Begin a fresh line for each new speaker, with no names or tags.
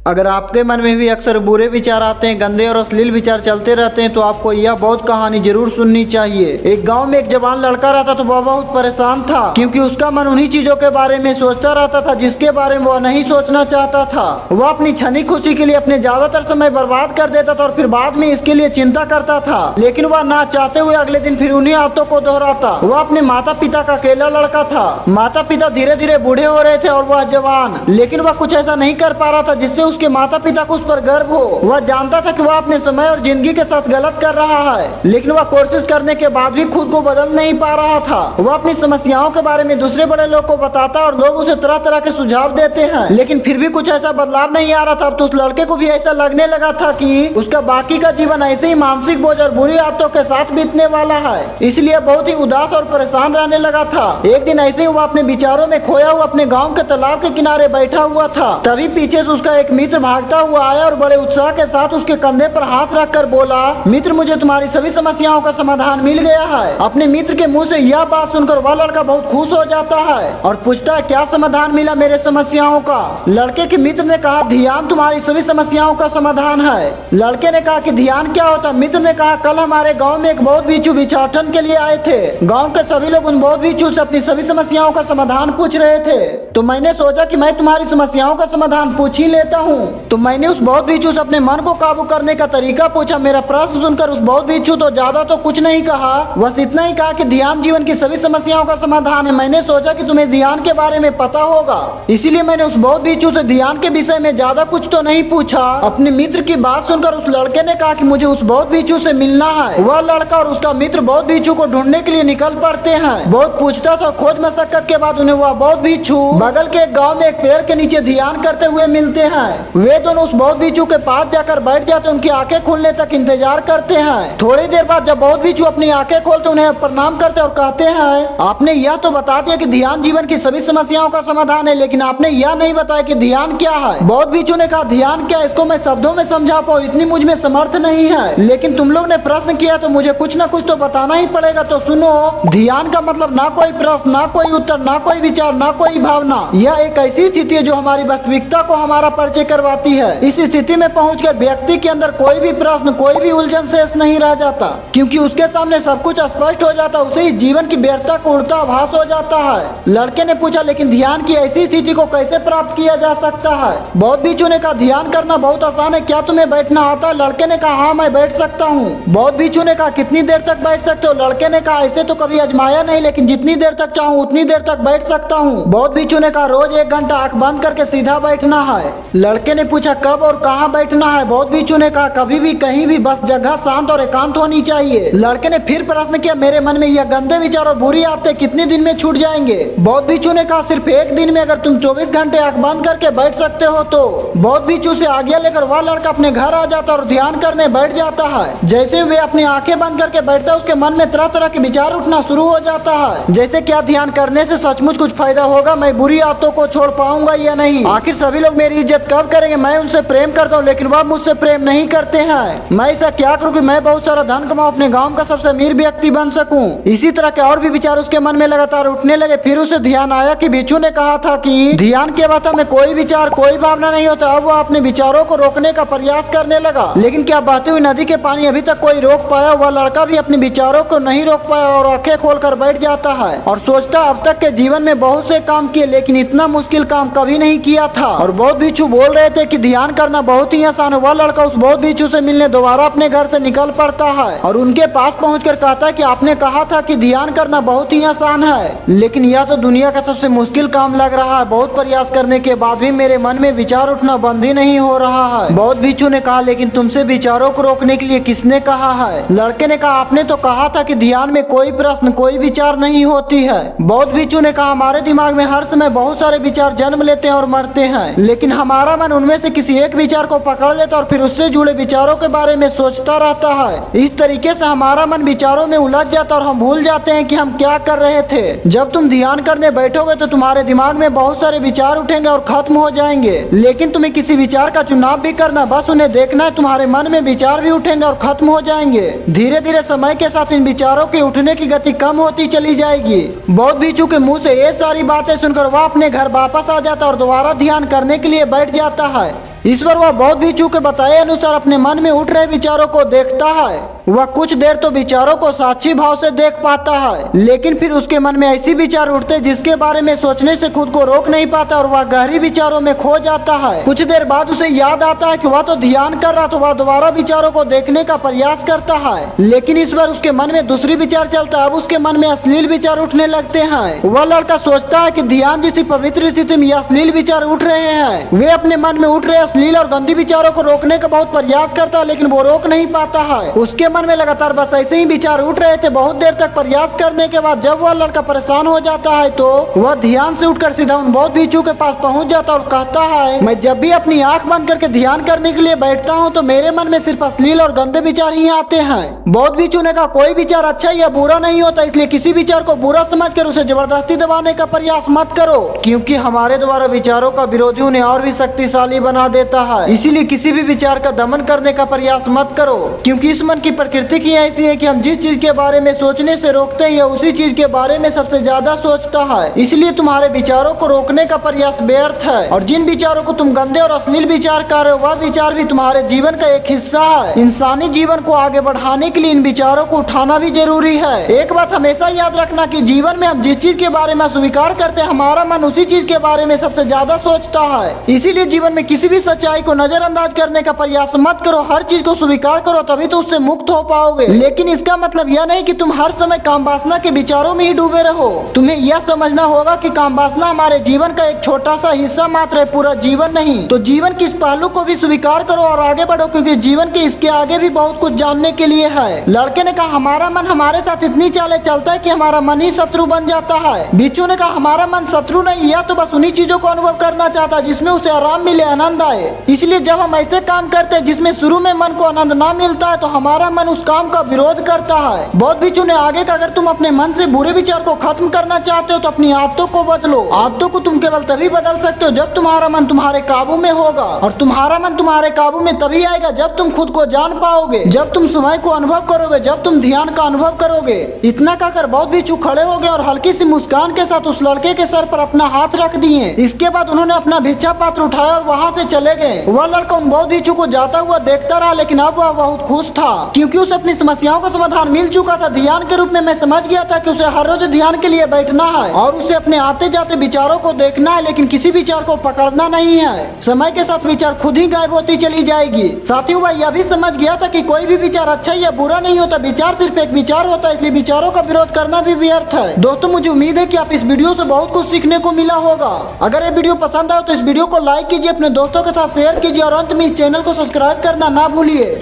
अगर आपके मन में भी अक्सर बुरे विचार आते हैं, गंदे और अश्लील विचार चलते रहते हैं, तो आपको यह बहुत कहानी जरूर सुननी चाहिए। एक गांव में एक जवान लड़का रहता था। वह बहुत परेशान था क्योंकि उसका मन उन्हीं चीजों के बारे में सोचता रहता था जिसके बारे में वह नहीं सोचना चाहता था। वह अपनी क्षणिक खुशी के लिए अपने ज्यादातर समय बर्बाद कर देता था और फिर बाद में इसके लिए चिंता करता था, लेकिन वह ना चाहते हुए अगले दिन फिर उन्हीं आदतों को दोहराता। वह अपने माता पिता का अकेला लड़का था। माता पिता धीरे धीरे बूढ़े हो रहे थे और वह जवान, लेकिन वह कुछ ऐसा नहीं कर पा रहा था जिससे उसके माता पिता को उस पर गर्व हो। वह जानता था कि वह अपने समय और जिंदगी के साथ गलत कर रहा है, लेकिन वह कोशिश करने के बाद भी खुद को बदल नहीं पा रहा था। वह अपनी समस्याओं के बारे में दूसरे बड़े लोग को बताता और लोग उसे तरह तरह के सुझाव देते हैं, लेकिन फिर भी कुछ ऐसा बदलाव नहीं आ रहा था। अब तो उस लड़के को भी ऐसा लगने लगा था कि उसका बाकी का जीवन ऐसे ही मानसिक बोझ और बुरी आदतों के साथ बीतने वाला है, इसलिए बहुत ही उदास और परेशान रहने लगा था। एक दिन ऐसे ही वह अपने विचारों में खोया हुआ अपने गाँव के तालाब के किनारे बैठा हुआ था। तभी पीछे से उसका एक मित्र भागता हुआ आया और बड़े उत्साह के साथ उसके कंधे पर हाथ रखकर बोला, मित्र, मुझे तुम्हारी सभी समस्याओं का समाधान मिल गया है। अपने मित्र के मुंह से यह बात सुनकर वह लड़का बहुत खुश हो जाता है और पूछता है, क्या समाधान मिला मेरे समस्याओं का? लड़के के मित्र ने कहा, ध्यान तुम्हारी सभी समस्याओं का समाधान है। लड़के ने कहा कि ध्यान क्या होता? मित्र ने कहा, कल हमारे गाँव में एक बौद्ध भिक्षु भिक्षाटन के लिए आए थे। गाँव के सभी लोग उन बौद्ध भिक्षु से अपनी सभी समस्याओं का समाधान पूछ रहे थे, तो मैंने सोचा कि मैं तुम्हारी समस्याओं का समाधान पूछ ही लेता हूँ। तो मैंने उस बौद्ध भिक्षु से अपने मन को काबू करने का तरीका पूछा। मेरा प्रश्न सुनकर उस बौद्ध भिक्षु तो ज्यादा तो कुछ नहीं कहा, बस इतना ही कहा कि ध्यान जीवन की सभी समस्याओं का समाधान है। मैंने सोचा कि तुम्हें ध्यान के बारे में पता होगा, इसीलिए मैंने उस बौद्ध भिक्षु से ध्यान के विषय में ज्यादा कुछ तो नहीं पूछा। अपने मित्र की बात सुनकर उस लड़के ने कहा कि मुझे उस बौद्ध भिक्षु से मिलना है। वह लड़का और उसका मित्र बौद्ध भिक्षु को ढूंढने के लिए निकल पड़ते हैं। बहुत पूछताछ और खोज मशक्कत के बाद उन्हें वह बौद्ध भिक्षु बगल के एक गाँव में एक पेड़ के नीचे ध्यान करते हुए मिलते हैं। वे दोनों उस बौद्ध भिक्षु के पास जाकर बैठ जाते, उनकी आंखें खुलने तक इंतजार करते हैं। थोड़ी देर बाद जब बौद्ध भिक्षु अपनी आंखें खोलते उन्हें प्रणाम करते और कहते हैं, आपने यह तो बता दिया कि ध्यान जीवन की सभी समस्याओं का समाधान है, लेकिन आपने यह नहीं बताया कि ध्यान क्या है। बौद्ध भिक्षु ने कहा, ध्यान क्या, इसको मैं शब्दों में समझा पाऊँ इतनी मुझ में समर्थ नहीं है, लेकिन तुम लोग ने प्रश्न किया तो मुझे कुछ न कुछ तो बताना ही पड़ेगा। तो सुनो, ध्यान का मतलब ना कोई प्रश्न, ना कोई उत्तर, ना कोई विचार, ना कोई भावना। यह एक ऐसी स्थिति है जो हमारी वास्तविकता को हमारा परिचय करवाती है। इस स्थिति में पहुंचकर व्यक्ति के अंदर कोई भी प्रश्न, कोई भी उलझन शेष नहीं रह जाता, क्योंकि उसके सामने सब कुछ स्पष्ट हो जाता है। उसे इस जीवन की व्यर्थता को उड़ता आभास हो जाता है। लड़के ने पूछा, लेकिन ध्यान की ऐसी स्थिति को कैसे प्राप्त किया जा सकता है? बौद्ध भिक्षु ने कहा, ध्यान करना बहुत आसान है, क्या तुम्हें बैठना आता है? लड़के ने कहा, हाँ मैं बैठ सकता हूँ। बौद्ध भिक्षु ने कहा, कितनी देर तक बैठ सकते हो? लड़के ने कहा, ऐसे तो कभी आजमाया नहीं, लेकिन जितनी देर तक चाहूँ उतनी देर तक बैठ सकता हूँ। बौद्ध भिक्षु ने कहा, रोज 1 घंटा आंख बंद करके सीधा बैठना है। लड़के ने पूछा, कब और कहाँ बैठना है? बौद्ध भिक्षु ने कहा, कभी भी कहीं भी, बस जगह शांत और एकांत होनी चाहिए। लड़के ने फिर प्रश्न किया, मेरे मन में यह गंदे विचार और बुरी आदतें कितने दिन में छूट जाएंगे? बौद्ध भिक्षु ने कहा, सिर्फ 1 दिन में, अगर तुम 24 घंटे आंख बंद करके बैठ सकते हो तो। बौद्ध भिक्षु से आज्ञा लेकर वह लड़का अपने घर आ जाता और ध्यान करने बैठ जाता है। जैसे वे अपनी आंखें बंद करके बैठता है, उसके मन में तरह तरह के विचार उठना शुरू हो जाता है, जैसे क्या ध्यान करने से सचमुच कुछ फायदा होगा? मैं बुरी आदतों को छोड़ पाऊंगा या नहीं? आखिर सभी लोग मेरी इज्जत कब करेंगे? मैं उनसे प्रेम करता हूँ लेकिन वह मुझसे प्रेम नहीं करते हैं। मैं ऐसा क्या करूँ कि मैं बहुत सारा धन कमाऊं, अपने गांव का सबसे अमीर व्यक्ति बन सकूं? इसी तरह के और भी विचार उसके मन में लगातार उठने लगे। फिर उसे ध्यान आया कि भिक्षु ने कहा था कि ध्यान के अवस्था में कोई विचार, कोई भावना नहीं होता। अब वह अपने विचारों को रोकने का प्रयास करने लगा, लेकिन क्या बहती हुई नदी के पानी अभी तक कोई रोक पाया? वह लड़का भी अपने विचारों को नहीं रोक पाया और आंखें खोलकर बैठ जाता है और सोचता, अब तक के जीवन में बहुत से काम किए, लेकिन इतना मुश्किल काम कभी नहीं किया था। और बौद्ध भिक्षु बोल रहे थे कि ध्यान करना बहुत ही आसान है। वह लड़का उस बौद्ध भिक्षु से मिलने दोबारा अपने घर से निकल पड़ता है और उनके पास पहुंचकर कहता है कि आपने कहा था कि ध्यान करना बहुत ही आसान है, लेकिन यह तो दुनिया का सबसे मुश्किल काम लग रहा है। बहुत प्रयास करने के बाद भी मेरे मन में विचार उठना बंद ही नहीं हो रहा है। बौद्ध भिक्षु ने कहा, लेकिन तुमसे विचारों को रोकने के लिए किसने कहा है? लड़के ने कहा, आपने तो कहा था कि ध्यान में कोई प्रश्न, कोई विचार नहीं होती है। बौद्ध भिक्षु ने कहा, हमारे दिमाग में हर समय बहुत सारे विचार जन्म लेते हैं और मरते हैं, लेकिन हमारा मन उनमें से किसी एक विचार को पकड़ लेता और फिर उससे जुड़े विचारों के बारे में सोचता रहता है। इस तरीके से हमारा मन विचारों में उलझ जाता और हम भूल जाते हैं कि हम क्या कर रहे थे। जब तुम ध्यान करने बैठोगे तो तुम्हारे दिमाग में बहुत सारे विचार उठेंगे और खत्म हो जाएंगे, लेकिन तुम्हें किसी विचार का चुनाव भी करना, बस उन्हें देखना है। तुम्हारे मन में विचार भी उठेंगे और खत्म हो जाएंगे। धीरे धीरे समय के साथ इन विचारों के उठने की गति कम होती चली जाएगी। बौद्ध भिक्षु के मुंह से ये सारी बातें सुनकर वह अपने घर वापस आ जाता और दोबारा ध्यान करने के लिए बैठ जाता है। इस पर वह बहुत भी चूक बताए अनुसार अपने मन में उठ रहे विचारों को देखता है। वह कुछ देर तो विचारों को साक्षी भाव से देख पाता है, लेकिन फिर उसके मन में ऐसी विचार उठते जिसके बारे में सोचने से खुद को रोक नहीं पाता और वह गहरी विचारों में खो जाता है। कुछ देर बाद उसे याद आता है कि वह तो ध्यान कर रहा था। वह दोबारा विचारों को देखने का प्रयास करता है, लेकिन इस बार उसके मन में दूसरी विचार चलता है। अब उसके मन में अश्लील विचार उठने लगते हैं। वह लड़का सोचता है कि ध्यान जैसी पवित्र स्थिति में अश्लील विचार उठ रहे हैं। वे अपने मन में उठ रहे अश्लील और गंदी विचारों को रोकने का बहुत प्रयास करता है, लेकिन वो रोक नहीं पाता है। उसके मन में लगातार बस ऐसे ही विचार उठ रहे थे। बहुत देर तक प्रयास करने के बाद जब वह लड़का परेशान हो जाता है तो वह ध्यान से उठकर सीधा उन बौद्ध भिक्षु के पास पहुंच जाता और कहता है, मैं जब भी अपनी आंख बंद करके ध्यान करने के लिए बैठता हूं तो मेरे मन में सिर्फ अश्लील और गंदे विचार ही आते हैं। बौद्ध भिक्षु ने कहा, कोई विचार अच्छा या बुरा नहीं होता, इसलिए किसी विचार को बुरा समझकर उसे जबरदस्ती दबाने का प्रयास मत करो, क्योंकि हमारे द्वारा विचारों का विरोधी उन्हें और भी शक्तिशाली बना देता है। इसीलिए किसी भी विचार का दमन करने का प्रयास मत करो, क्योंकि इस मन की प्रकृति ही ऐसी है कि हम जिस चीज के बारे में सोचने से रोकते हैं या उसी चीज के बारे में सबसे ज्यादा सोचता है। इसलिए तुम्हारे विचारों को रोकने का प्रयास व्यर्थ है, और जिन विचारों को तुम गंदे और अश्लील विचार कर रहे हो वह विचार भी तुम्हारे जीवन का एक हिस्सा है। इंसानी जीवन को आगे बढ़ाने के लिए इन विचारों को उठाना भी जरूरी है। एक बात हमेशा याद रखना कि जीवन में हम जिस चीज के बारे में स्वीकार करते हैं हमारा मन उसी चीज के बारे में सबसे ज्यादा सोचता है। इसीलिए जीवन में किसी भी सच्चाई को नजरअंदाज करने का प्रयास मत करो, हर चीज को स्वीकार करो, तभी तो उससे मुक्त हो पाओगे। लेकिन इसका मतलब यह नहीं कि तुम हर समय काम वासना के विचारों में ही डूबे रहो। तुम्हें यह समझना होगा कि काम वासना हमारे जीवन का एक छोटा सा हिस्सा मात्र है, पूरा जीवन नहीं। तो जीवन के इस पहलू को भी स्वीकार करो और आगे बढ़ो, क्योंकि जीवन के इसके आगे भी बहुत कुछ जानने के लिए है। लड़के ने कहा, हमारा मन हमारे साथ इतनी चालें चलता है कि हमारा मन ही शत्रु बन जाता है। बिच्छू ने कहा, हमारा मन शत्रु नहीं, यह तो बस उन्हीं चीजों को अनुभव करना चाहता है जिसमें उसे आराम मिले, आनंद आए। इसलिए जब हम ऐसे काम करते हैं जिसमें शुरू में मन को आनंद ना मिलता है तो हमारा मन उस काम का विरोध करता है। बौद्ध भिक्षु ने आगे कहा, अगर तुम अपने मन से बुरे विचार को खत्म करना चाहते हो तो अपनी आदतों को बदलो। आदतों को तुम केवल तभी बदल सकते हो जब तुम्हारा मन तुम्हारे काबू में होगा, और तुम्हारा मन तुम्हारे काबू में तभी आएगा जब तुम खुद को जान पाओगे, जब तुम समय को अनुभव करोगे, जब तुम ध्यान का अनुभव करोगे। इतना कहकर बौद्ध भिक्षु खड़े हो गए और हल्की सी मुस्कान के साथ उस लड़के के सर पर अपना हाथ रख दिए। इसके बाद उन्होंने अपना भिक्षा पात्र उठाया और वहाँ से चले गए। वह लड़का उन बौद्ध भिक्षु को जाता हुआ देखता रहा, लेकिन अब वह बहुत खुश था क्योंकि उसे अपनी समस्याओं का समाधान मिल चुका था। ध्यान के रूप में मैं समझ गया था कि उसे हर रोज ध्यान के लिए बैठना है और उसे अपने आते जाते विचारों को देखना है, लेकिन किसी विचार को पकड़ना नहीं है। समय के साथ विचार खुद ही गायब होती चली जाएगी। साथियों, वह यह भी समझ गया था कि कोई भी विचार अच्छा या बुरा नहीं होता, विचार सिर्फ एक विचार होता है, इसलिए विचारों का विरोध करना भी व्यर्थ है। दोस्तों, मुझे उम्मीद है कि आप इस वीडियो से बहुत कुछ सीखने को मिला होगा। अगर ये वीडियो पसंद आए तो इस वीडियो को लाइक कीजिए, अपने दोस्तों के साथ शेयर कीजिए और अंत में इस चैनल को सब्सक्राइब करना ना भूलिए।